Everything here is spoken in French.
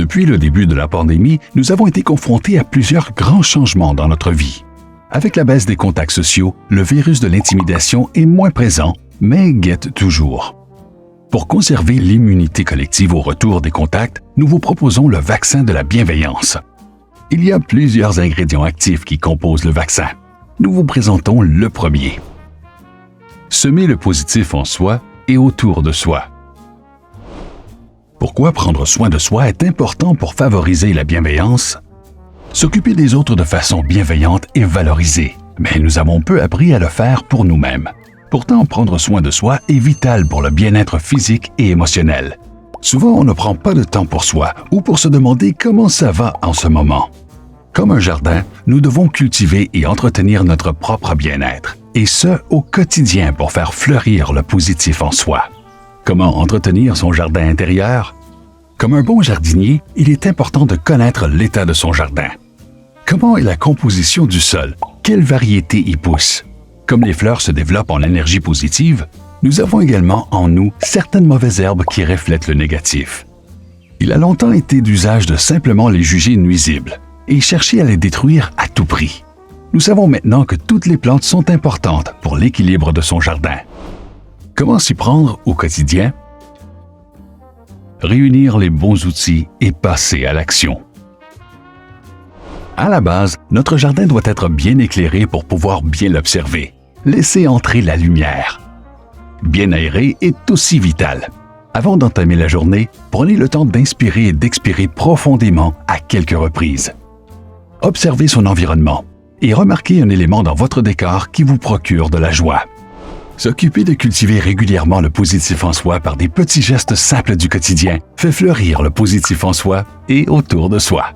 Depuis le début de la pandémie, nous avons été confrontés à plusieurs grands changements dans notre vie. Avec la baisse des contacts sociaux, le virus de l'intimidation est moins présent, mais guette toujours. Pour conserver l'immunité collective au retour des contacts, nous vous proposons le vaccin de la bienveillance. Il y a plusieurs ingrédients actifs qui composent le vaccin. Nous vous présentons le premier. Semer le positif en soi et autour de soi. Pourquoi prendre soin de soi est important pour favoriser la bienveillance? S'occuper des autres de façon bienveillante est valorisé, mais nous avons peu appris à le faire pour nous-mêmes. Pourtant, prendre soin de soi est vital pour le bien-être physique et émotionnel. Souvent, on ne prend pas de temps pour soi ou pour se demander comment ça va en ce moment. Comme un jardin, nous devons cultiver et entretenir notre propre bien-être, et ce, au quotidien pour faire fleurir le positif en soi. Comment entretenir son jardin intérieur? Comme un bon jardinier, il est important de connaître l'état de son jardin. Comment est la composition du sol? Quelle variété y pousse? Comme les fleurs se développent en énergie positive, nous avons également en nous certaines mauvaises herbes qui reflètent le négatif. Il a longtemps été d'usage de simplement les juger nuisibles et chercher à les détruire à tout prix. Nous savons maintenant que toutes les plantes sont importantes pour l'équilibre de son jardin. Comment s'y prendre au quotidien? Réunir les bons outils et passer à l'action. À la base, notre jardin doit être bien éclairé pour pouvoir bien l'observer. Laissez entrer la lumière. Bien aéré est aussi vital. Avant d'entamer la journée, prenez le temps d'inspirer et d'expirer profondément à quelques reprises. Observez son environnement et remarquez un élément dans votre décor qui vous procure de la joie. S'occuper de cultiver régulièrement le positif en soi par des petits gestes simples du quotidien fait fleurir le positif en soi et autour de soi.